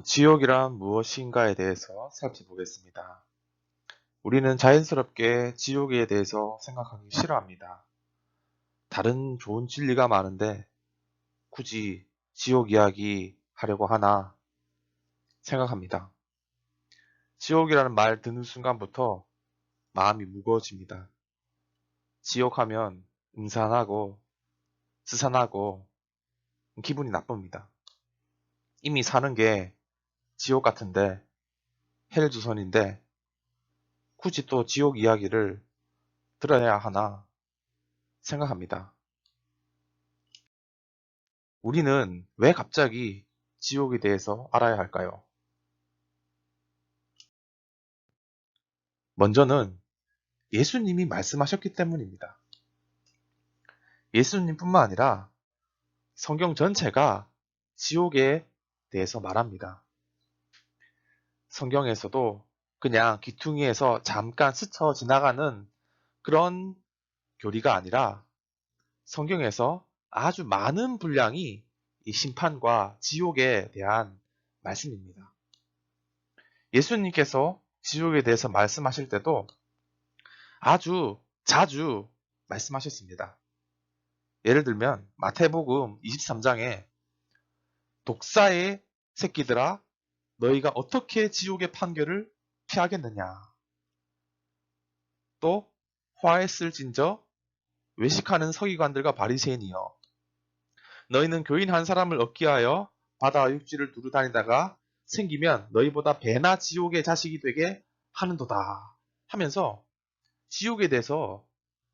지옥이란 무엇인가에 대해서 살펴보겠습니다. 우리는 자연스럽게 지옥에 대해서 생각하기 싫어합니다. 다른 좋은 진리가 많은데 굳이 지옥 이야기 하려고 하나 생각합니다. 지옥이라는 말 듣는 순간부터 마음이 무거워집니다. 지옥하면 음산하고 스산하고 기분이 나쁩니다. 이미 사는 게 지옥 같은데 헬주선인데 굳이 또 지옥 이야기를 들어야 하나 생각합니다. 우리는 왜 갑자기 지옥에 대해서 알아야 할까요? 먼저는 예수님이 말씀하셨기 때문입니다. 예수님뿐만 아니라 성경 전체가 지옥에 대해서 말합니다. 성경에서도 그냥 귀퉁이에서 잠깐 스쳐 지나가는 그런 교리가 아니라 성경에서 아주 많은 분량이 이 심판과 지옥에 대한 말씀입니다. 예수님께서 지옥에 대해서 말씀하실 때도 아주 자주 말씀하셨습니다. 예를 들면 마태복음 23장에 독사의 새끼들아 너희가 어떻게 지옥의 판결을 피하겠느냐. 또 화했을진저 외식하는 서기관들과 바리새인이여 너희는 교인 한 사람을 얻기 위하여 바다와 육지를 두루 다니다가 생기면 너희보다 배나 지옥의 자식이 되게 하는도다 하면서 지옥에 대해서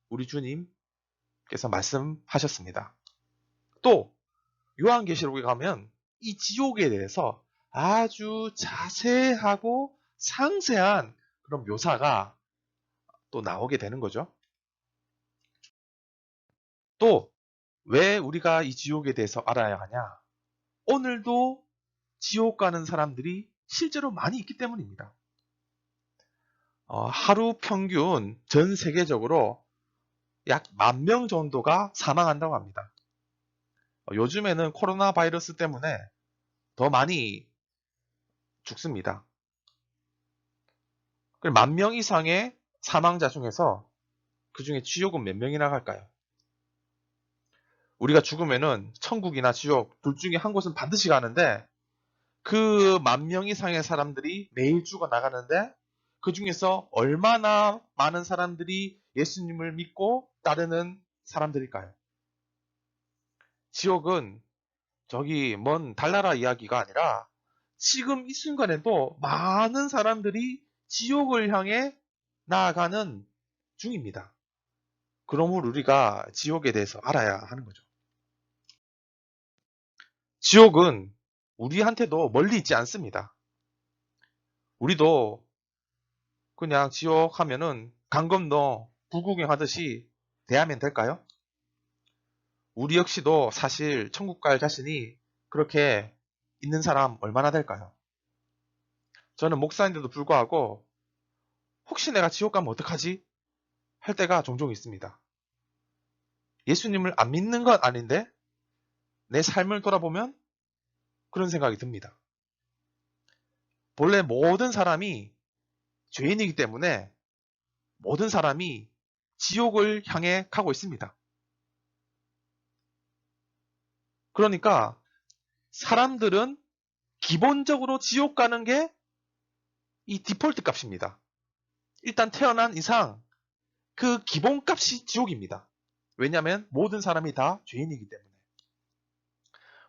우리 주님께서 말씀하셨습니다. 또 요한계시록에 가면 이 지옥에 대해서 아주 자세하고 상세한 그런 묘사가 또 나오게 되는 거죠. 또 왜 우리가 이 지옥에 대해서 알아야 하냐? 오늘도 지옥 가는 사람들이 실제로 많이 있기 때문입니다. 하루 평균 전 세계적으로 약 10,000명 정도가 사망한다고 합니다. 요즘에는 코로나 바이러스 때문에 더 많이 죽습니다. 10,000명 이상의 사망자 중에서 그 중에 지옥은 몇 명이나 갈까요? 우리가 죽으면은 천국이나 지옥 둘 중에 한 곳은 반드시 가는데 그 10,000명 이상의 사람들이 매일 죽어 나가는데 그 중에서 얼마나 많은 사람들이 예수님을 믿고 따르는 사람들일까요? 지옥은 저기 먼 달나라 이야기가 아니라 지금 이 순간에도 많은 사람들이 지옥을 향해 나아가는 중입니다. 그러므로 우리가 지옥에 대해서 알아야 하는 거죠. 지옥은 우리한테도 멀리 있지 않습니다. 우리도 그냥 지옥 하면은 강 건너 불구경 하듯이 대하면 될까요? 우리 역시도 사실 천국 갈 자신이 그렇게 있는 사람 얼마나 될까요? 저는 목사인데도 불구하고 혹시 내가 지옥 가면 어떡하지? 할 때가 종종 있습니다. 예수님을 안 믿는 건 아닌데 내 삶을 돌아보면 그런 생각이 듭니다. 본래 모든 사람이 죄인이기 때문에 모든 사람이 지옥을 향해 가고 있습니다. 그러니까 사람들은 기본적으로 지옥 가는 게 이 디폴트 값입니다. 일단 태어난 이상 그 기본값이 지옥입니다. 왜냐하면 모든 사람이 다 죄인이기 때문에.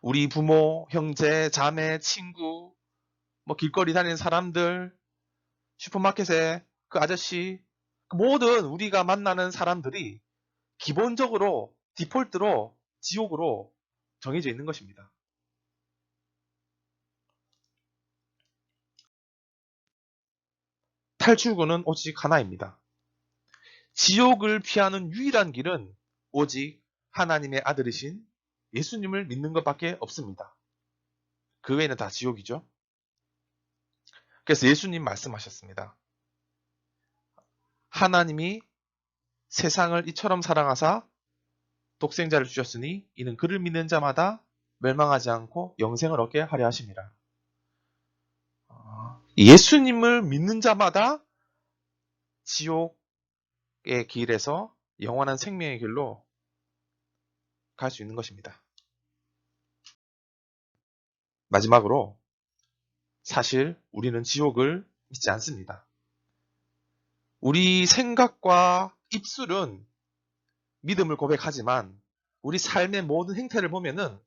우리 부모, 형제, 자매, 친구, 뭐 길거리 다니는 사람들, 슈퍼마켓에 그 아저씨, 모든 우리가 만나는 사람들이 기본적으로 디폴트로 지옥으로 정해져 있는 것입니다. 탈출구는 오직 하나입니다. 지옥을 피하는 유일한 길은 오직 하나님의 아들이신 예수님을 믿는 것밖에 없습니다. 그 외에는 다 지옥이죠. 그래서 예수님 말씀하셨습니다. 하나님이 세상을 이처럼 사랑하사 독생자를 주셨으니 이는 그를 믿는 자마다 멸망하지 않고 영생을 얻게 하려 하심이라. 예수님을 믿는 자마다 지옥의 길에서 영원한 생명의 길로 갈 수 있는 것입니다. 마지막으로 사실 우리는 지옥을 믿지 않습니다. 우리 생각과 입술은 믿음을 고백하지만 우리 삶의 모든 행태를 보면은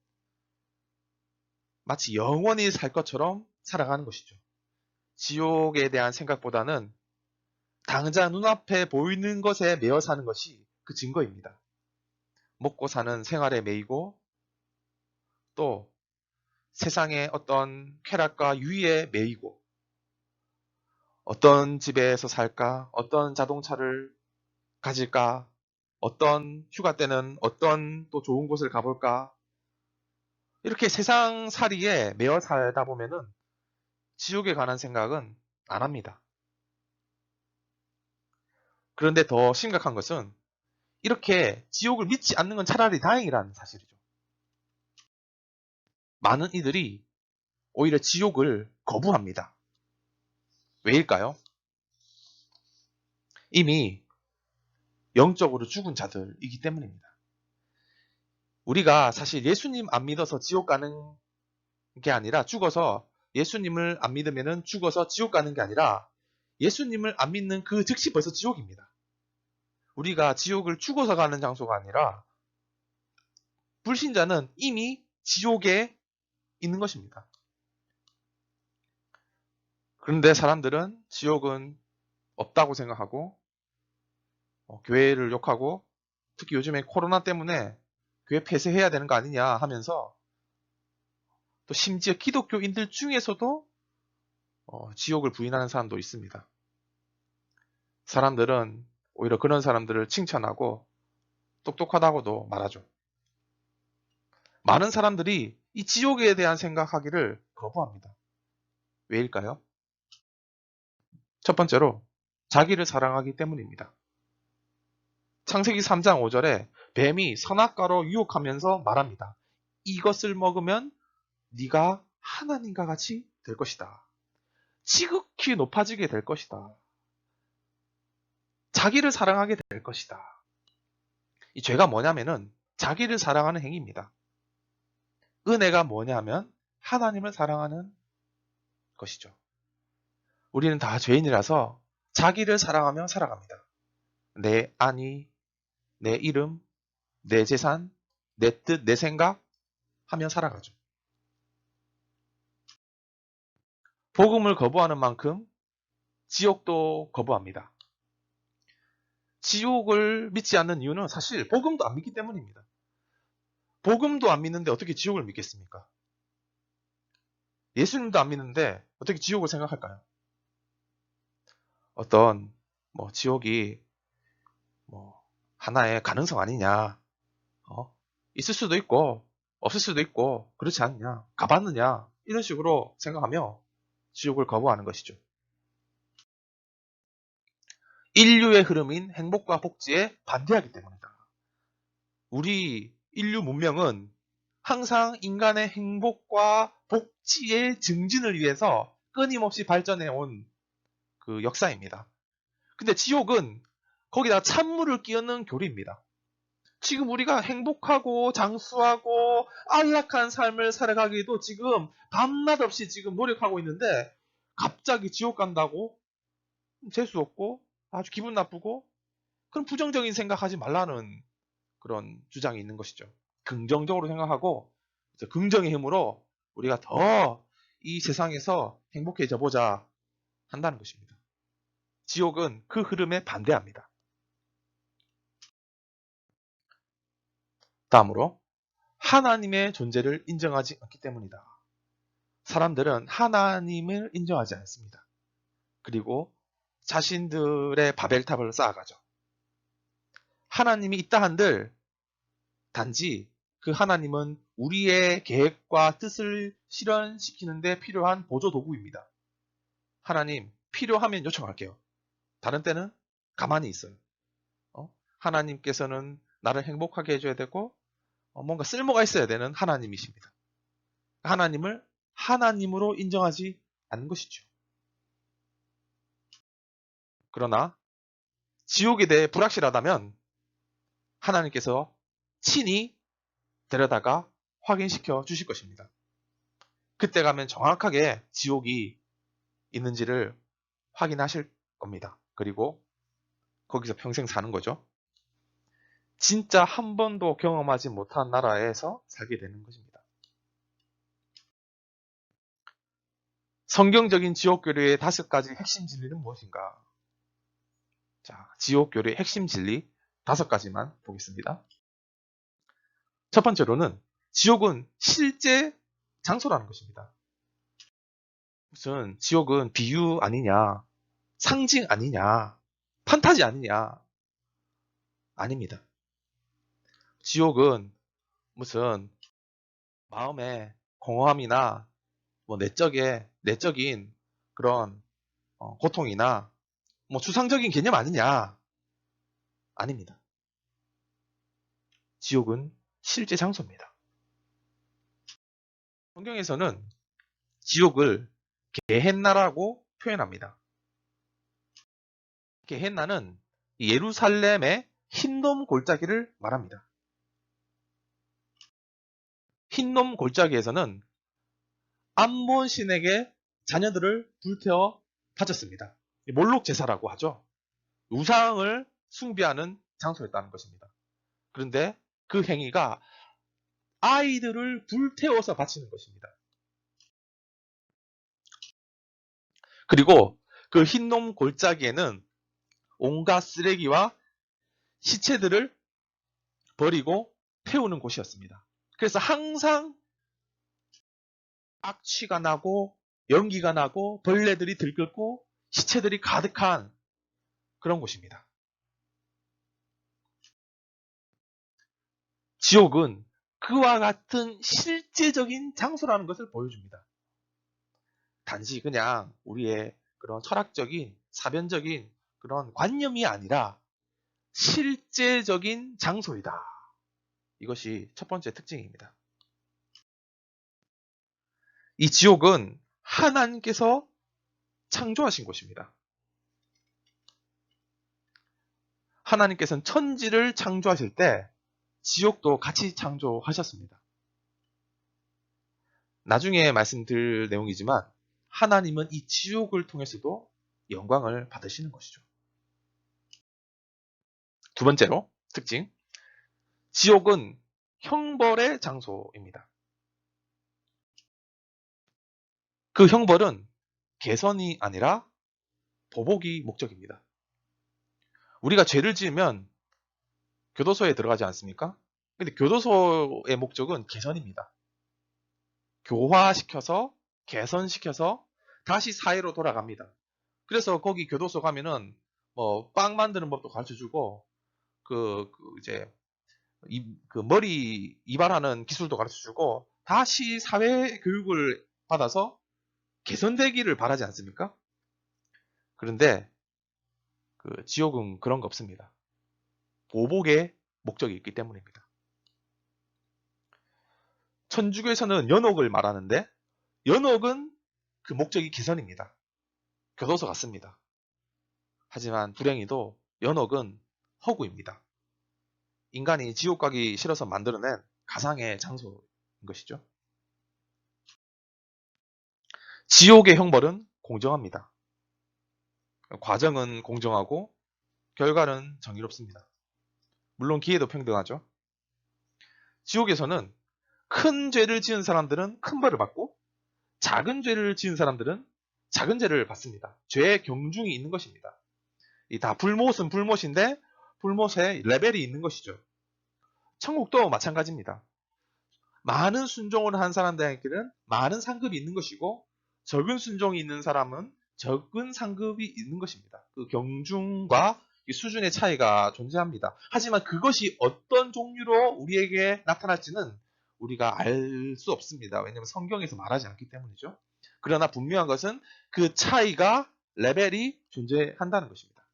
마치 영원히 살 것처럼 살아가는 것이죠. 지옥에 대한 생각보다는 당장 눈앞에 보이는 것에 매여 사는 것이 그 증거입니다. 먹고 사는 생활에 매이고 또 세상의 어떤 쾌락과 유의에 매이고 어떤 집에서 살까? 어떤 자동차를 가질까? 어떤 휴가 때는 어떤 또 좋은 곳을 가볼까? 이렇게 세상 살이에 매여 살다 보면은 지옥에 관한 생각은 안 합니다. 그런데 더 심각한 것은 이렇게 지옥을 믿지 않는 건 차라리 다행이라는 사실이죠. 많은 이들이 오히려 지옥을 거부합니다. 왜일까요? 이미 영적으로 죽은 자들이기 때문입니다. 우리가 사실 예수님 안 믿어서 지옥 가는 게 아니라 죽어서 예수님을 안 믿으면 죽어서 지옥 가는 게 아니라 예수님을 안 믿는 그 즉시 벌써 지옥입니다. 우리가 지옥을 죽어서 가는 장소가 아니라 불신자는 이미 지옥에 있는 것입니다. 그런데 사람들은 지옥은 없다고 생각하고 교회를 욕하고 특히 요즘에 코로나 때문에 교회 폐쇄해야 되는 거 아니냐 하면서 또 심지어 기독교인들 중에서도 지옥을 부인하는 사람도 있습니다. 사람들은 오히려 그런 사람들을 칭찬하고 똑똑하다고도 말하죠. 많은 사람들이 이 지옥에 대한 생각하기를 거부합니다. 왜일까요? 첫 번째로 자기를 사랑하기 때문입니다. 창세기 3장 5절에 뱀이 선악과로 유혹하면서 말합니다. 이것을 먹으면 네가 하나님과 같이 될 것이다. 지극히 높아지게 될 것이다. 자기를 사랑하게 될 것이다. 이 죄가 뭐냐면은 자기를 사랑하는 행위입니다. 은혜가 뭐냐면 하나님을 사랑하는 것이죠. 우리는 다 죄인이라서 자기를 사랑하며 살아갑니다. 내 안위, 내 이름, 내 재산, 내 뜻, 내 생각 하며 살아가죠. 복음을 거부하는 만큼 지옥도 거부합니다. 지옥을 믿지 않는 이유는 사실 복음도 안 믿기 때문입니다. 복음도 안 믿는데 어떻게 지옥을 믿겠습니까? 예수님도 안 믿는데 어떻게 지옥을 생각할까요? 어떤 지옥이 하나의 가능성 아니냐, 있을 수도 있고 없을 수도 있고 그렇지 않느냐, 가봤느냐 이런 식으로 생각하며 지옥을 거부하는 것이죠. 인류의 흐름인 행복과 복지에 반대하기 때문이다. 우리 인류 문명은 항상 인간의 행복과 복지의 증진을 위해서 끊임없이 발전해 온 그 역사입니다. 근데 지옥은 거기다 찬물을 끼얹는 교리입니다. 지금 우리가 행복하고 장수하고 안락한 삶을 살아가기도 지금 밤낮 없이 지금 노력하고 있는데 갑자기 지옥 간다고 재수 없고 아주 기분 나쁘고 그런 부정적인 생각하지 말라는 그런 주장이 있는 것이죠. 긍정적으로 생각하고 긍정의 힘으로 우리가 더 이 세상에서 행복해져 보자 한다는 것입니다. 지옥은 그 흐름에 반대합니다. 다음으로 하나님의 존재를 인정하지 않기 때문이다. 사람들은 하나님을 인정하지 않습니다. 그리고 자신들의 바벨탑을 쌓아가죠. 하나님이 있다 한들 단지 그 하나님은 우리의 계획과 뜻을 실현시키는 데 필요한 보조 도구입니다. 하나님 필요하면 요청할게요. 다른 때는 가만히 있어요. 하나님께서는 나를 행복하게 해줘야 되고 뭔가 쓸모가 있어야 되는 하나님이십니다. 하나님을 하나님으로 인정하지 않는 것이죠. 그러나 지옥에 대해 불확실하다면 하나님께서 친히 데려다가 확인시켜 주실 것입니다. 그때 가면 정확하게 지옥이 있는지를 확인하실 겁니다. 그리고 거기서 평생 사는 거죠. 진짜 한 번도 경험하지 못한 나라에서 살게 되는 것입니다. 성경적인 지옥 교류의 5가지 핵심 진리는 무엇인가? 자, 지옥 교류의 핵심 진리 5가지만 보겠습니다. 첫 번째로는 지옥은 실제 장소라는 것입니다. 무슨 지옥은 비유 아니냐, 상징 아니냐, 판타지 아니냐? 아닙니다. 지옥은 무슨 마음의 공허함이나 뭐 내적인 그런 고통이나 뭐 추상적인 개념 아니냐? 아닙니다. 지옥은 실제 장소입니다. 성경에서는 지옥을 게헨나라고 표현합니다. 게헨나는 예루살렘의 흰놈 골짜기를 말합니다. 흰놈 골짜기에서는 암몬 신에게 자녀들을 불태워 바쳤습니다. 몰록 제사라고 하죠. 우상을 숭배하는 장소였다는 것입니다. 그런데 그 행위가 아이들을 불태워서 바치는 것입니다. 그리고 그 흰놈 골짜기에는 온갖 쓰레기와 시체들을 버리고 태우는 곳이었습니다. 그래서 항상 악취가 나고 연기가 나고 벌레들이 들끓고 시체들이 가득한 그런 곳입니다. 지옥은 그와 같은 실제적인 장소라는 것을 보여줍니다. 단지 그냥 우리의 그런 철학적인, 사변적인 그런 관념이 아니라 실제적인 장소이다. 이것이 첫 번째 특징입니다. 이 지옥은 하나님께서 창조하신 곳입니다. 하나님께서는 천지를 창조하실 때 지옥도 같이 창조하셨습니다. 나중에 말씀드릴 내용이지만 하나님은 이 지옥을 통해서도 영광을 받으시는 것이죠. 두 번째로 특징, 지옥은 형벌의 장소입니다. 그 형벌은 개선이 아니라 보복이 목적입니다. 우리가 죄를 지으면 교도소에 들어가지 않습니까? 근데 교도소의 목적은 개선입니다. 교화시켜서 개선시켜서 다시 사회로 돌아갑니다. 그래서 거기 교도소 가면은 뭐 빵 만드는 법도 가르쳐주고 이제 그 머리 이발하는 기술도 가르쳐주고 다시 사회 교육을 받아서 개선되기를 바라지 않습니까? 그런데 그 지옥은 그런 거 없습니다. 보복의 목적이 있기 때문입니다. 천주교에서는 연옥을 말하는데 연옥은 그 목적이 개선입니다. 교도소 같습니다. 하지만 불행히도 연옥은 허구입니다. 인간이 지옥 가기 싫어서 만들어낸 가상의 장소인 것이죠. 지옥의 형벌은 공정합니다. 과정은 공정하고 결과는 정의롭습니다. 물론 기회도 평등하죠. 지옥에서는 큰 죄를 지은 사람들은 큰 벌을 받고 작은 죄를 지은 사람들은 작은 죄를 받습니다. 죄의 경중이 있는 것입니다. 다 불못은 불못인데 불못에 레벨이 있는 것이죠. 천국도 마찬가지입니다. 많은 순종을 한 사람들에게는 많은 상급이 있는 것이고 적은 순종이 있는 사람은 적은 상급이 있는 것입니다. 그 경중과 수준의 차이가 존재합니다. 하지만 그것이 어떤 종류로 우리에게 나타날지는 우리가 알 수 없습니다. 왜냐하면 성경에서 말하지 않기 때문이죠. 그러나 분명한 것은 그 차이가 레벨이 존재한다는 것입니다.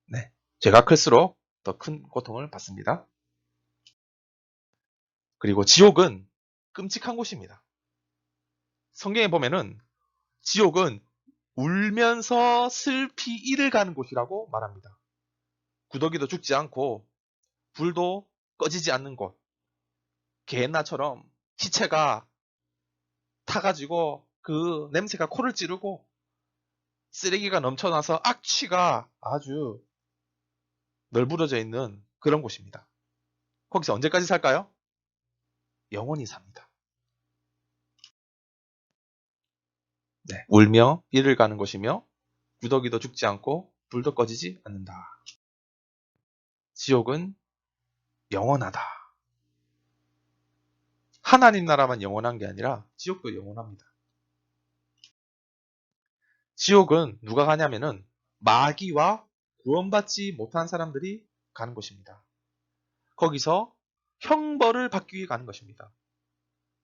네, 죄가 클수록 더 큰 고통을 받습니다. 그리고 지옥은 끔찍한 곳입니다. 성경에 보면은 지옥은 울면서 슬피 이를 가는 곳이라고 말합니다. 구더기도 죽지 않고 불도 꺼지지 않는 곳. 게헨나처럼 시체가 타가지고 그 냄새가 코를 찌르고 쓰레기가 넘쳐나서 악취가 아주 널브러져 있는 그런 곳입니다. 거기서 언제까지 살까요? 영원히 삽니다. 네. 울며 이를 가는 곳이며 구더기도 죽지 않고 불도 꺼지지 않는다. 지옥은 영원하다. 하나님 나라만 영원한 게 아니라 지옥도 영원합니다. 지옥은 누가 가냐면은 마귀와 구원받지 못한 사람들이 가는 곳입니다. 거기서 형벌을 받기 위해 가는 것입니다.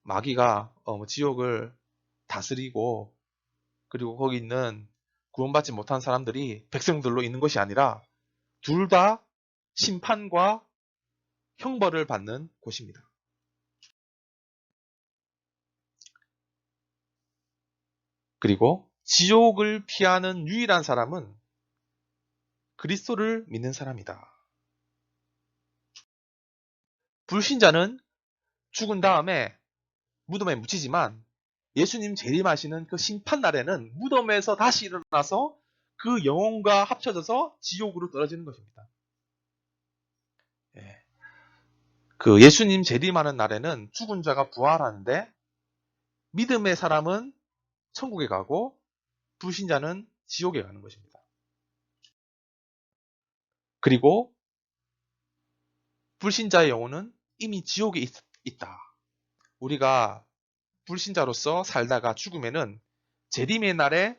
마귀가 지옥을 다스리고 그리고 거기 있는 구원받지 못한 사람들이 백성들로 있는 것이 아니라 둘 다 심판과 형벌을 받는 곳입니다. 그리고 지옥을 피하는 유일한 사람은 그리스도를 믿는 사람이다. 불신자는 죽은 다음에 무덤에 묻히지만 예수님 재림하시는 그 심판날에는 무덤에서 다시 일어나서 그 영혼과 합쳐져서 지옥으로 떨어지는 것입니다. 예. 그 예수님 재림하는 날에는 죽은 자가 부활하는데 믿음의 사람은 천국에 가고 불신자는 지옥에 가는 것입니다. 그리고 불신자의 영혼은 이미 지옥에 있다. 우리가 불신자로서 살다가 죽으면은 재림의 날에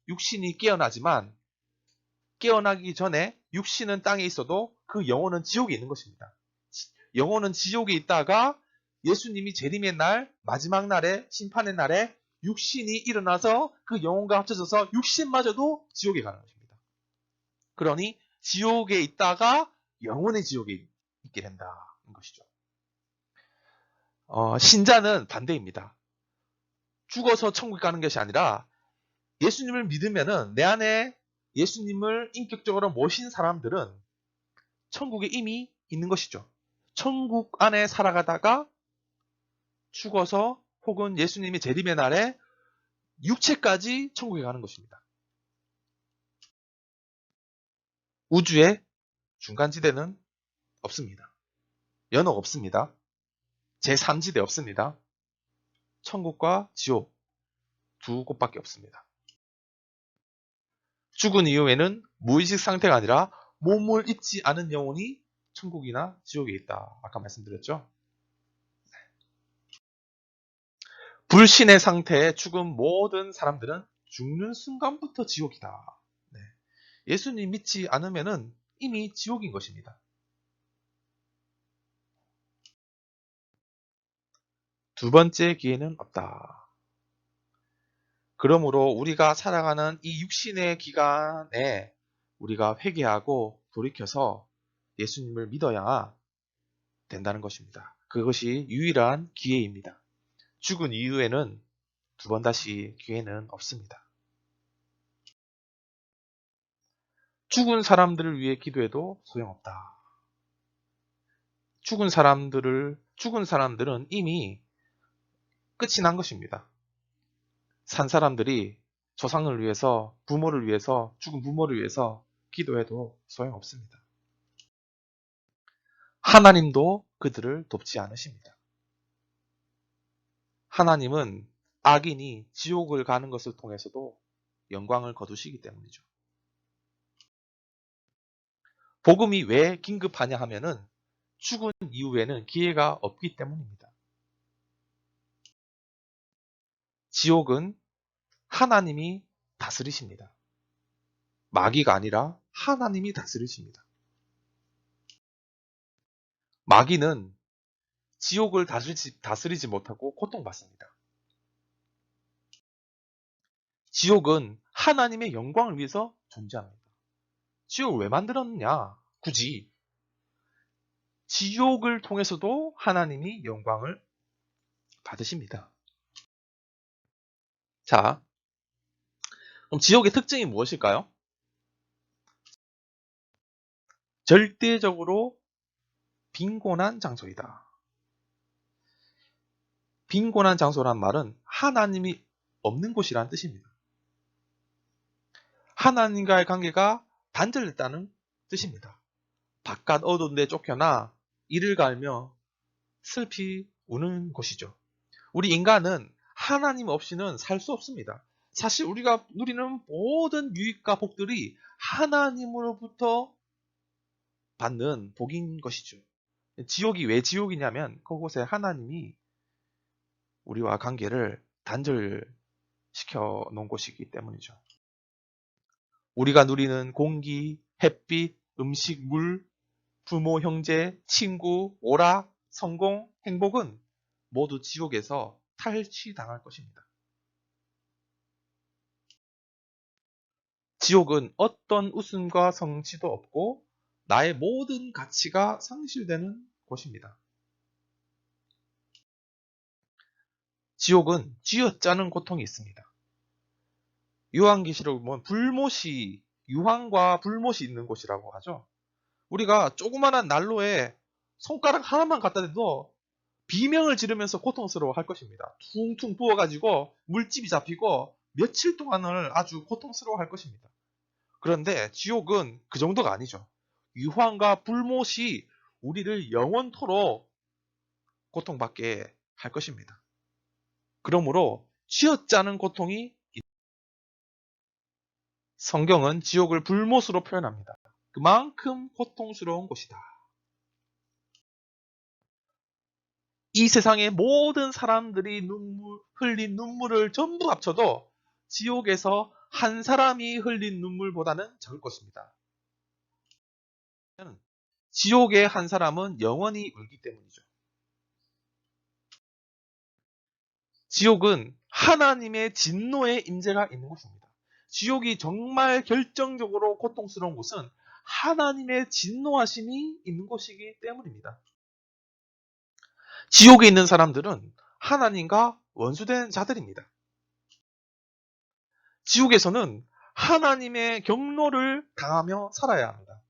육신이 깨어나지만 깨어나기 전에 육신은 땅에 있어도 그 영혼은 지옥에 있는 것입니다. 영혼은 지옥에 있다가 예수님이 재림의 날, 마지막 날에, 심판의 날에 육신이 일어나서 그 영혼과 합쳐져서 육신마저도 지옥에 가는 것입니다. 그러니 지옥에 있다가 영혼의 지옥에 있게 된다는 것이죠. 신자는 반대입니다. 죽어서 천국 가는 것이 아니라 예수님을 믿으면은 내 안에 예수님을 인격적으로 모신 사람들은 천국에 이미 있는 것이죠. 천국 안에 살아가다가 죽어서 혹은 예수님이 재림의 날에 육체까지 천국에 가는 것입니다. 우주에 중간지대는 없습니다. 연옥 없습니다. 제3지대 없습니다. 천국과 지옥 두 곳밖에 없습니다. 죽은 이후에는 무의식 상태가 아니라 몸을 입지 않은 영혼이 천국이나 지옥에 있다. 아까 말씀드렸죠? 불신의 상태에 죽은 모든 사람들은 죽는 순간부터 지옥이다. 네. 예수님 믿지 않으면 이미 지옥인 것입니다. 두 번째 기회는 없다. 그러므로 우리가 살아가는 이 육신의 기간에 우리가 회개하고 돌이켜서 예수님을 믿어야 된다는 것입니다. 그것이 유일한 기회입니다. 죽은 이후에는 두 번 다시 기회는 없습니다. 죽은 사람들을 위해 기도해도 소용없다. 죽은 사람들은 이미 끝이 난 것입니다. 산 사람들이 조상을 위해서, 부모를 위해서, 죽은 부모를 위해서 기도해도 소용없습니다. 하나님도 그들을 돕지 않으십니다. 하나님은 악인이 지옥을 가는 것을 통해서도 영광을 거두시기 때문이죠. 복음이 왜 긴급하냐 하면은 죽은 이후에는 기회가 없기 때문입니다. 지옥은 하나님이 다스리십니다. 마귀가 아니라 하나님이 다스리십니다. 마귀는 지옥을 다스리지 못하고 고통받습니다. 지옥은 하나님의 영광을 위해서 존재합니다. 지옥을 왜 만들었느냐? 굳이 지옥을 통해서도 하나님이 영광을 받으십니다. 자, 그럼 지옥의 특징이 무엇일까요? 절대적으로 빈곤한 장소이다. 빈곤한 장소란 말은 하나님이 없는 곳이라는 뜻입니다. 하나님과의 관계가 단절됐다는 뜻입니다. 바깥 어두운 데 쫓겨나 이를 갈며 슬피 우는 곳이죠. 우리 인간은 하나님 없이는 살 수 없습니다. 사실 우리가 누리는 모든 유익과 복들이 하나님으로부터 받는 복인 것이죠. 지옥이 왜 지옥이냐면 그곳에 하나님이 우리와 관계를 단절시켜 놓은 곳이기 때문이죠. 우리가 누리는 공기, 햇빛, 음식, 물, 부모, 형제, 친구, 오락, 성공, 행복은 모두 지옥에서 탈취당할 것입니다. 지옥은 어떤 웃음과 성취도 없고 나의 모든 가치가 상실되는 곳입니다. 지옥은 쥐어짜는 고통이 있습니다. 요한계시록을 보면 불못이, 유황과 불못이 있는 곳이라고 하죠. 우리가 조그마한 난로에 손가락 하나만 갖다 대도 비명을 지르면서 고통스러워 할 것입니다. 퉁퉁 부어가지고 물집이 잡히고 며칠 동안을 아주 고통스러워 할 것입니다. 그런데 지옥은 그 정도가 아니죠. 유황과 불못이 우리를 영원토록 고통받게 할 것입니다. 그러므로 쥐어짜는 고통이 성경은 지옥을 불못으로 표현합니다. 그만큼 고통스러운 곳이다. 이 세상의 모든 사람들이 흘린 눈물을 전부 합쳐도 지옥에서 한 사람이 흘린 눈물보다는 적을 것입니다. 지옥의 한 사람은 영원히 울기 때문이죠. 지옥은 하나님의 진노의 임재가 있는 곳입니다. 지옥이 정말 결정적으로 고통스러운 곳은 하나님의 진노하심이 있는 곳이기 때문입니다. 지옥에 있는 사람들은 하나님과 원수된 자들입니다. 지옥에서는 하나님의 경로를 당하며 살아야 합니다.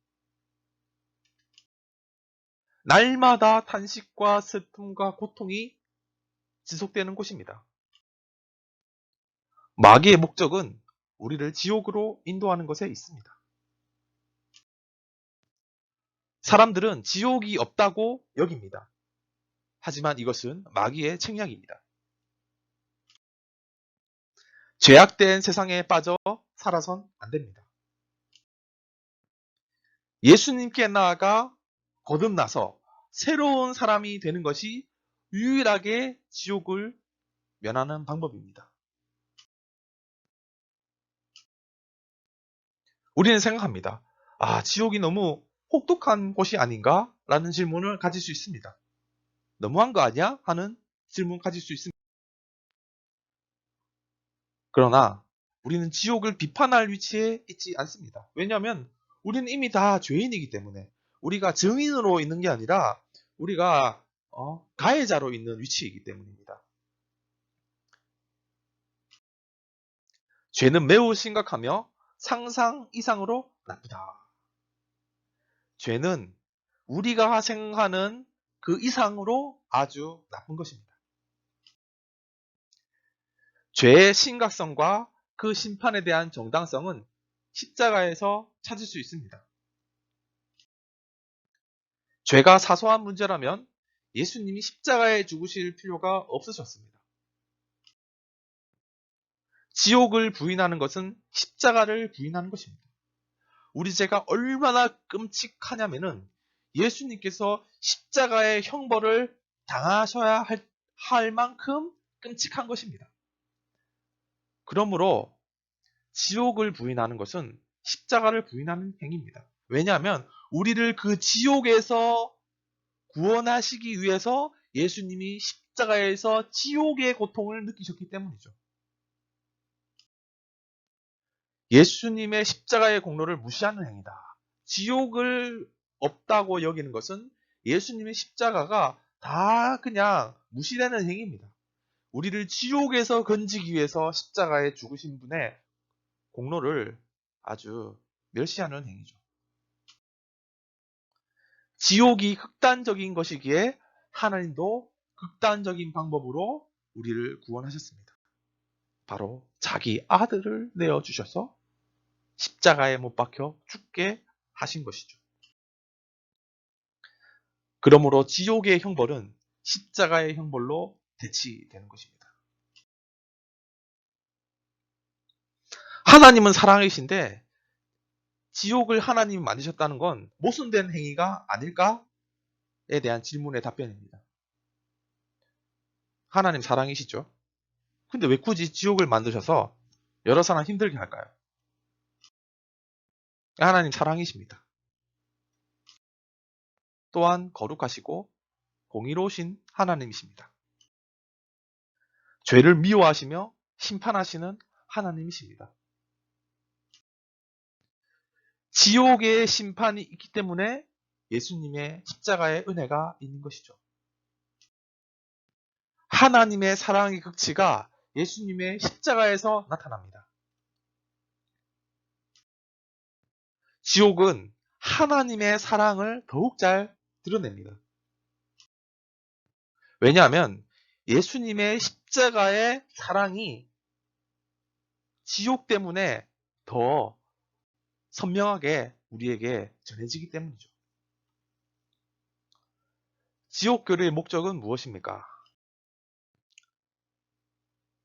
날마다 탄식과 슬픔과 고통이 지속되는 곳입니다. 마귀의 목적은 우리를 지옥으로 인도하는 것에 있습니다. 사람들은 지옥이 없다고 여깁니다. 하지만 이것은 마귀의 책략입니다. 죄악된 세상에 빠져 살아선 안 됩니다. 예수님께 나아가 거듭나서 새로운 사람이 되는 것이 유일하게 지옥을 면하는 방법입니다. 우리는 생각합니다. 지옥이 너무 혹독한 곳이 아닌가? 라는 질문을 가질 수 있습니다. 너무한 거 아니야? 하는 질문 가질 수 있습니다. 그러나 우리는 지옥을 비판할 위치에 있지 않습니다. 왜냐하면 우리는 이미 다 죄인이기 때문에 우리가 증인으로 있는 게 아니라 우리가 가해자로 있는 위치이기 때문입니다. 죄는 매우 심각하며 상상 이상으로 나쁘다. 죄는 우리가 생각하는 그 이상으로 아주 나쁜 것입니다. 죄의 심각성과 그 심판에 대한 정당성은 십자가에서 찾을 수 있습니다. 죄가 사소한 문제라면 예수님이 십자가에 죽으실 필요가 없으셨습니다. 지옥을 부인하는 것은 십자가를 부인하는 것입니다. 우리 죄가 얼마나 끔찍하냐면은 예수님께서 십자가의 형벌을 당하셔야 할 만큼 끔찍한 것입니다. 그러므로 지옥을 부인하는 것은 십자가를 부인하는 행위입니다. 왜냐하면 우리를 그 지옥에서 구원하시기 위해서 예수님이 십자가에서 지옥의 고통을 느끼셨기 때문이죠. 예수님의 십자가의 공로를 무시하는 행위다. 지옥을 없다고 여기는 것은 예수님의 십자가가 다 그냥 무시되는 행위입니다. 우리를 지옥에서 건지기 위해서 십자가에 죽으신 분의 공로를 아주 멸시하는 행위죠. 지옥이 극단적인 것이기에 하나님도 극단적인 방법으로 우리를 구원하셨습니다. 바로 자기 아들을 내어주셔서 십자가에 못 박혀 죽게 하신 것이죠. 그러므로 지옥의 형벌은 십자가의 형벌로 대치되는 것입니다. 하나님은 사랑이신데 지옥을 하나님이 만드셨다는 건 모순된 행위가 아닐까에 대한 질문의 답변입니다. 하나님 사랑이시죠? 근데 왜 굳이 지옥을 만드셔서 여러 사람 힘들게 할까요? 하나님 사랑이십니다. 또한 거룩하시고 공의로우신 하나님이십니다. 죄를 미워하시며 심판하시는 하나님이십니다. 지옥의 심판이 있기 때문에 예수님의 십자가의 은혜가 있는 것이죠. 하나님의 사랑의 극치가 예수님의 십자가에서 나타납니다. 지옥은 하나님의 사랑을 더욱 잘 드러냅니다. 왜냐하면 예수님의 십자가의 사랑이 지옥 때문에 더 선명하게 우리에게 전해지기 때문이죠. 지옥교리의 목적은 무엇입니까?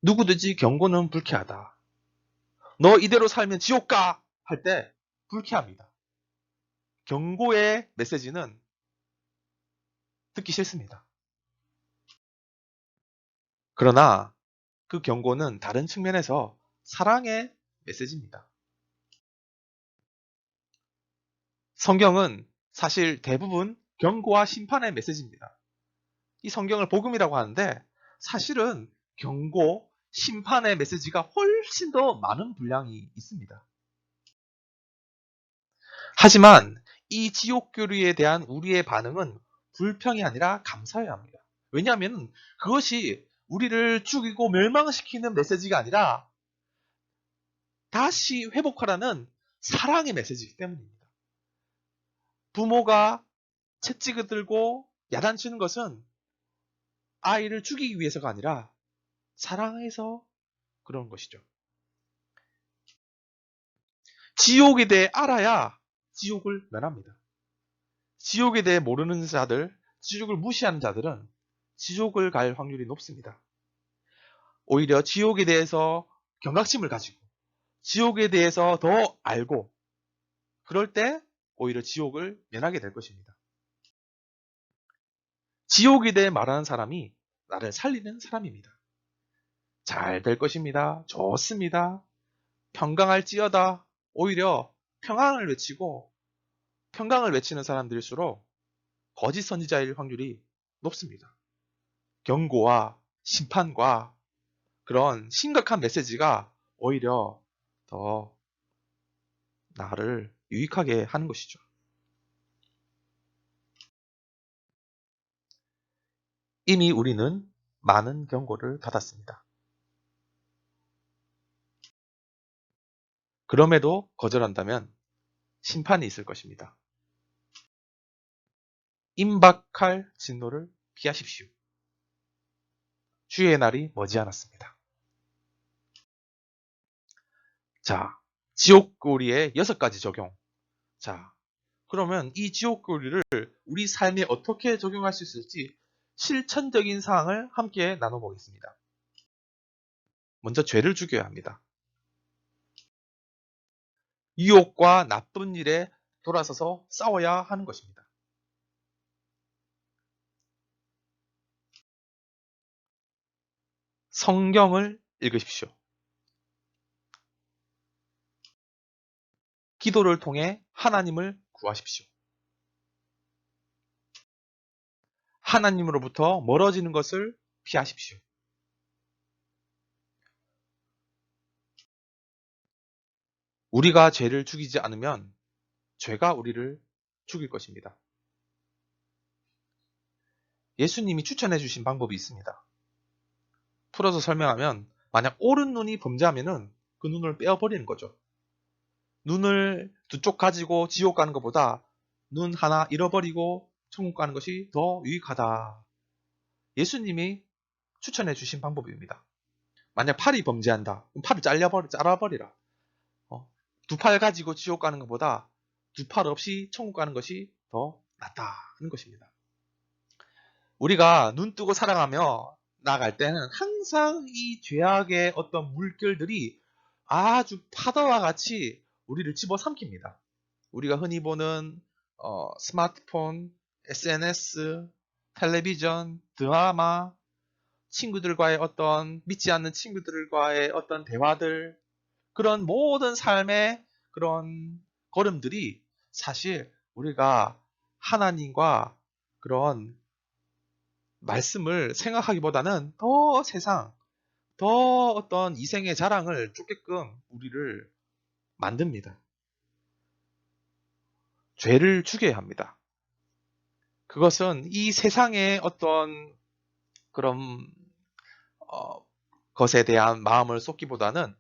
누구든지 경고는 불쾌하다. 너 이대로 살면 지옥 가! 할 때 불쾌합니다. 경고의 메시지는 듣기 싫습니다. 그러나 그 경고는 다른 측면에서 사랑의 메시지입니다. 성경은 사실 대부분 경고와 심판의 메시지입니다. 이 성경을 복음이라고 하는데 사실은 경고, 심판의 메시지가 훨씬 더 많은 분량이 있습니다. 하지만 이 지옥교류에 대한 우리의 반응은 불평이 아니라 감사해야 합니다. 왜냐하면 그것이 우리를 죽이고 멸망시키는 메시지가 아니라 다시 회복하라는 사랑의 메시지이기 때문입니다. 부모가 채찍을 들고 야단치는 것은 아이를 죽이기 위해서가 아니라 사랑해서 그런 것이죠. 지옥에 대해 알아야 지옥을 면합니다. 지옥에 대해 모르는 자들, 지옥을 무시하는 자들은 지옥을 갈 확률이 높습니다. 오히려 지옥에 대해서 경각심을 가지고 지옥에 대해서 더 알고 그럴 때 오히려 지옥을 면하게 될 것입니다. 지옥에 대해 말하는 사람이 나를 살리는 사람입니다. 잘 될 것입니다. 좋습니다. 평강할지어다. 오히려 평안을 외치고 평강을 외치는 사람들일수록 거짓 선지자일 확률이 높습니다. 경고와 심판과 그런 심각한 메시지가 오히려 더 나를 유익하게 하는 것이죠. 이미 우리는 많은 경고를 받았습니다. 그럼에도 거절한다면 심판이 있을 것입니다. 임박할 진노를 피하십시오. 주의 날이 머지않았습니다. 자, 지옥고리의 6가지 적용. 자, 그러면 이 지옥고리를 우리 삶에 어떻게 적용할 수 있을지 실천적인 사항을 함께 나눠보겠습니다. 먼저 죄를 죽여야 합니다. 유혹과 나쁜 일에 돌아서서 싸워야 하는 것입니다. 성경을 읽으십시오. 기도를 통해 하나님을 구하십시오. 하나님으로부터 멀어지는 것을 피하십시오. 우리가 죄를 죽이지 않으면 죄가 우리를 죽일 것입니다. 예수님이 추천해 주신 방법이 있습니다. 풀어서 설명하면 만약 오른 눈이 범죄하면은 그 눈을 빼어버리는 거죠. 눈을 두 쪽 가지고 지옥 가는 것보다 눈 하나 잃어버리고 천국 가는 것이 더 유익하다. 예수님이 추천해 주신 방법입니다. 만약 팔이 범죄한다. 그럼 팔을 잘라버리라. 두 팔 가지고 지옥 가는 것보다 두 팔 없이 천국 가는 것이 더 낫다는 것입니다. 우리가 눈 뜨고 살아가며 나아갈 때는 항상 이 죄악의 어떤 물결들이 아주 파도와 같이 우리를 집어삼킵니다. 우리가 흔히 보는 스마트폰, SNS, 텔레비전, 드라마, 친구들과의 어떤 믿지 않는 친구들과의 어떤 대화들, 그런 모든 삶의 그런 걸음들이 사실 우리가 하나님과 그런 말씀을 생각하기보다는 더 세상, 더 어떤 이생의 자랑을 쫓게끔 우리를 만듭니다. 죄를 죽여야 합니다. 그것은 이 세상의 어떤 그런 것에 대한 마음을 쏟기보다는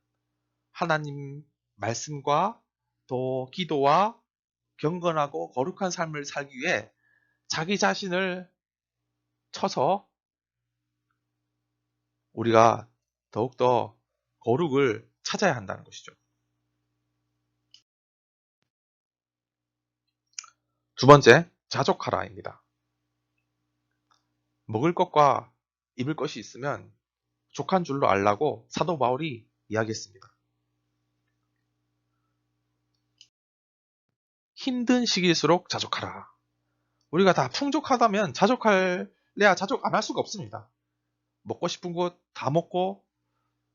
하나님 말씀과 또 기도와 경건하고 거룩한 삶을 살기 위해 자기 자신을 쳐서 우리가 더욱더 거룩을 찾아야 한다는 것이죠. 두 번째, 자족하라입니다. 먹을 것과 입을 것이 있으면 족한 줄로 알라고 사도 바울이 이야기했습니다. 힘든 시기일수록 자족하라. 우리가 다 풍족하다면 자족할래야 자족 안 할 수가 없습니다. 먹고 싶은 거 다 먹고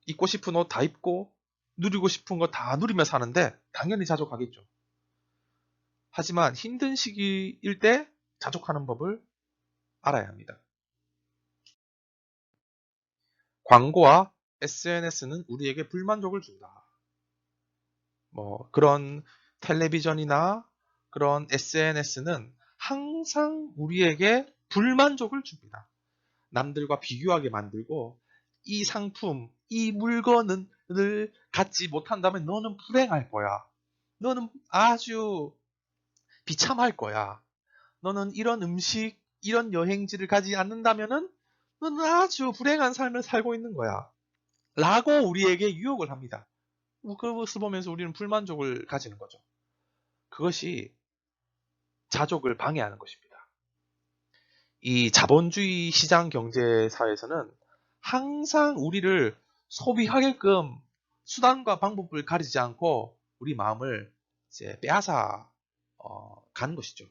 입고 싶은 옷 다 입고 누리고 싶은 거 다 누리며 사는데 당연히 자족하겠죠. 하지만 힘든 시기일 때 자족하는 법을 알아야 합니다. 광고와 SNS는 우리에게 불만족을 준다. 그런 텔레비전이나 그런 SNS는 항상 우리에게 불만족을 줍니다. 남들과 비교하게 만들고 이 상품, 이 물건을 갖지 못한다면 너는 불행할 거야. 너는 아주 비참할 거야. 너는 이런 음식, 이런 여행지를 가지 않는다면은 너는 아주 불행한 삶을 살고 있는 거야. 라고 우리에게 유혹을 합니다. 그것을 보면서 우리는 불만족을 가지는 거죠. 그것이 자족을 방해하는 것입니다. 이 자본주의 시장 경제 사회에서는 항상 우리를 소비하게끔 수단과 방법을 가리지 않고 우리 마음을 이제 빼앗아 가는 것이죠.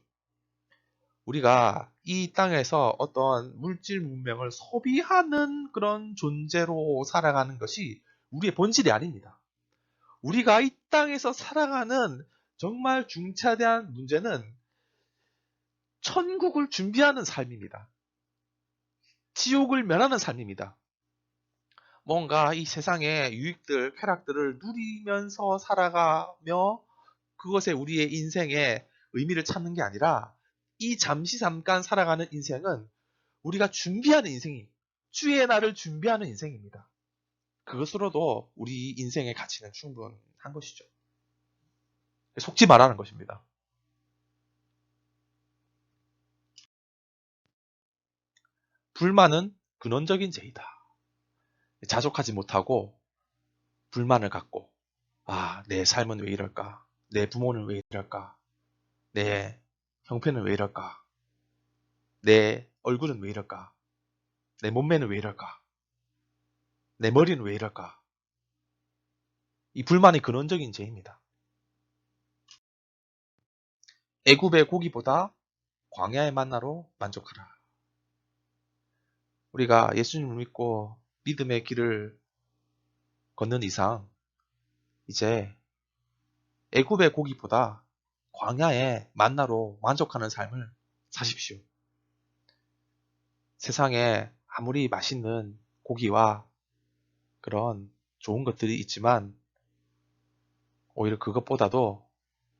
우리가 이 땅에서 어떤 물질 문명을 소비하는 그런 존재로 살아가는 것이 우리의 본질이 아닙니다. 우리가 이 땅에서 살아가는 정말 중차대한 문제는 천국을 준비하는 삶입니다. 지옥을 면하는 삶입니다. 뭔가 이 세상의 유익들, 쾌락들을 누리면서 살아가며 그것에 우리의 인생의 의미를 찾는 게 아니라 이 잠시 잠깐 살아가는 인생은 우리가 준비하는 인생이 주의 날을 준비하는 인생입니다. 그것으로도 우리 인생의 가치는 충분한 것이죠. 속지 말라는 것입니다. 불만은 근원적인 죄이다. 자족하지 못하고 불만을 갖고 내 삶은 왜 이럴까? 내 부모는 왜 이럴까? 내 형편은 왜 이럴까? 내 얼굴은 왜 이럴까? 내 몸매는 왜 이럴까? 내 머리는 왜 이럴까? 이 불만이 근원적인 죄입니다. 애굽의 고기보다 광야의 만나로 만족하라. 우리가 예수님을 믿고 믿음의 길을 걷는 이상 이제 애굽의 고기보다 광야의 만나로 만족하는 삶을 사십시오. 세상에 아무리 맛있는 고기와 그런 좋은 것들이 있지만 오히려 그것보다도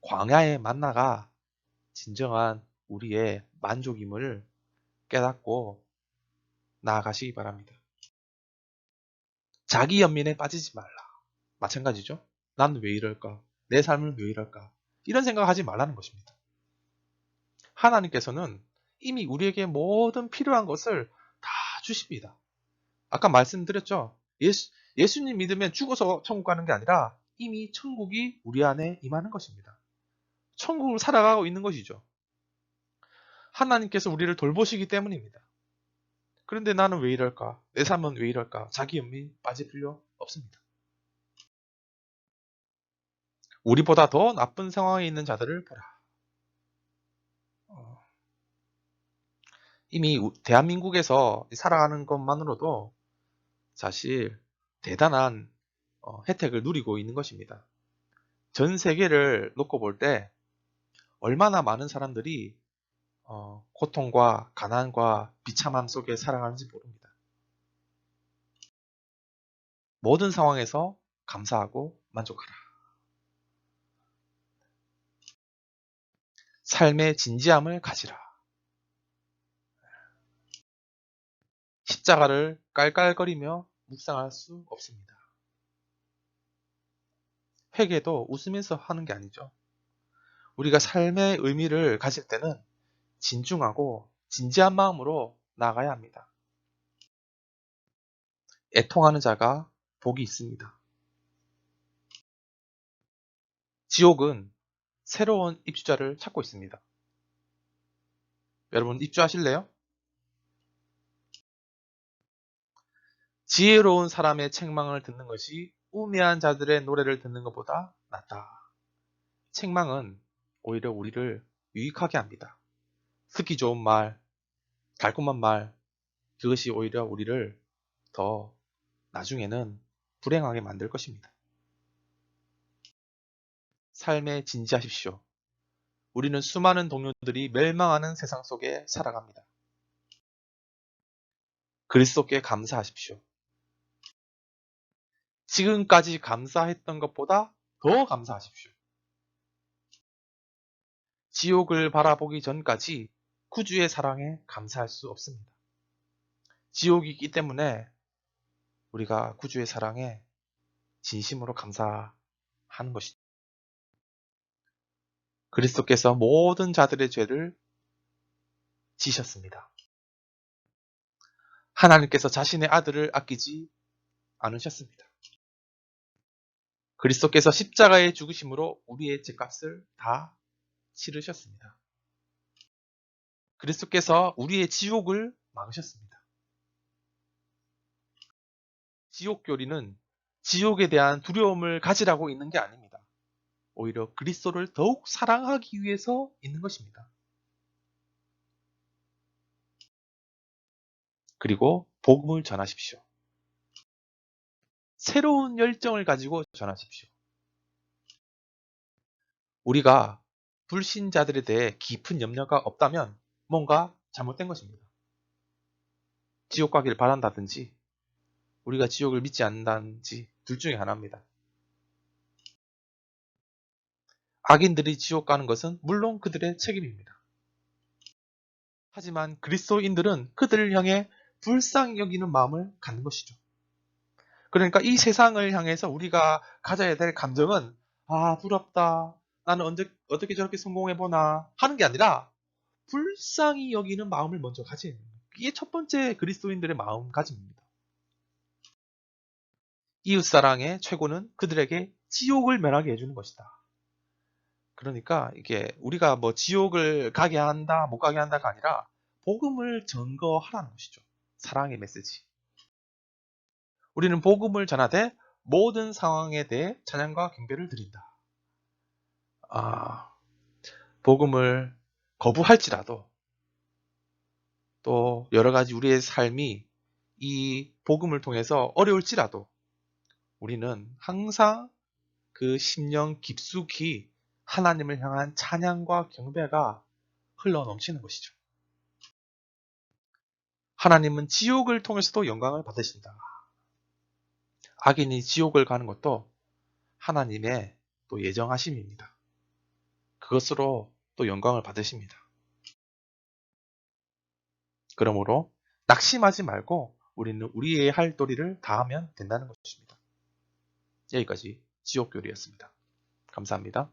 광야의 만나가 진정한 우리의 만족임을 깨닫고 나아가시기 바랍니다. 자기 연민에 빠지지 말라. 마찬가지죠. 난 왜 이럴까? 내 삶은 왜 이럴까? 이런 생각하지 말라는 것입니다. 하나님께서는 이미 우리에게 모든 필요한 것을 다 주십니다. 아까 말씀드렸죠. 예수님 믿으면 죽어서 천국 가는 게 아니라 이미 천국이 우리 안에 임하는 것입니다. 천국을 살아가고 있는 것이죠. 하나님께서 우리를 돌보시기 때문입니다. 그런데 나는 왜 이럴까? 내 삶은 왜 이럴까? 자기 연민 빠질 필요 없습니다. 우리보다 더 나쁜 상황에 있는 자들을 보라. 이미 대한민국에서 살아가는 것만으로도 사실 대단한 혜택을 누리고 있는 것입니다. 전 세계를 놓고 볼 때 얼마나 많은 사람들이 고통과 가난과 비참함 속에 살아가는지 모릅니다. 모든 상황에서 감사하고 만족하라. 삶의 진지함을 가지라. 십자가를 깔깔거리며 묵상할 수 없습니다. 회개도 웃으면서 하는 게 아니죠. 우리가 삶의 의미를 가질 때는 진중하고 진지한 마음으로 나아가야 합니다. 애통하는 자가 복이 있습니다. 지옥은 새로운 입주자를 찾고 있습니다. 여러분 입주하실래요? 지혜로운 사람의 책망을 듣는 것이 우매한 자들의 노래를 듣는 것보다 낫다. 책망은 오히려 우리를 유익하게 합니다. 듣기 좋은 말, 달콤한 말, 그것이 오히려 우리를 더 나중에는 불행하게 만들 것입니다. 삶에 진지하십시오. 우리는 수많은 동료들이 멸망하는 세상 속에 살아갑니다. 그리스도께 감사하십시오. 지금까지 감사했던 것보다 더 감사하십시오. 지옥을 바라보기 전까지 구주의 사랑에 감사할 수 없습니다. 지옥이 있기 때문에 우리가 구주의 사랑에 진심으로 감사하는 것이죠. 그리스도께서 모든 자들의 죄를 지셨습니다. 하나님께서 자신의 아들을 아끼지 않으셨습니다. 그리스도께서 십자가의 죽으심으로 우리의 죄값을 다 치르셨습니다. 그리스도께서 우리의 지옥을 막으셨습니다. 지옥교리는 지옥에 대한 두려움을 가지라고 있는 게 아닙니다. 오히려 그리스도를 더욱 사랑하기 위해서 있는 것입니다. 그리고 복음을 전하십시오. 새로운 열정을 가지고 전하십시오. 우리가 불신자들에 대해 깊은 염려가 없다면 뭔가 잘못된 것입니다. 지옥 가기를 바란다든지 우리가 지옥을 믿지 않는다든지 둘 중에 하나입니다. 악인들이 지옥 가는 것은 물론 그들의 책임입니다. 하지만 그리스도인들은 그들을 향해 불쌍히 여기는 마음을 갖는 것이죠. 그러니까 이 세상을 향해서 우리가 가져야 될 감정은 부럽다. 나는 어떻게 저렇게 성공해보나 하는 게 아니라 불쌍히 여기는 마음을 먼저 가지는 거예요. 이게 첫 번째 그리스도인들의 마음가짐입니다. 이웃사랑의 최고는 그들에게 지옥을 면하게 해주는 것이다. 그러니까 이게 우리가 뭐 지옥을 가게 한다, 못 가게 한다가 아니라 복음을 전거하라는 것이죠. 사랑의 메시지. 우리는 복음을 전하되 모든 상황에 대해 찬양과 경배를 드린다. 복음을 거부할지라도 또 여러 가지 우리의 삶이 이 복음을 통해서 어려울지라도 우리는 항상 그 심령 깊숙이 하나님을 향한 찬양과 경배가 흘러 넘치는 것이죠. 하나님은 지옥을 통해서도 영광을 받으신다. 악인이 지옥을 가는 것도 하나님의 또 예정하심입니다. 그것으로 또 영광을 받으십니다. 그러므로 낙심하지 말고 우리는 우리의 할 도리를 다하면 된다는 것입니다. 여기까지 지옥교리였습니다. 감사합니다.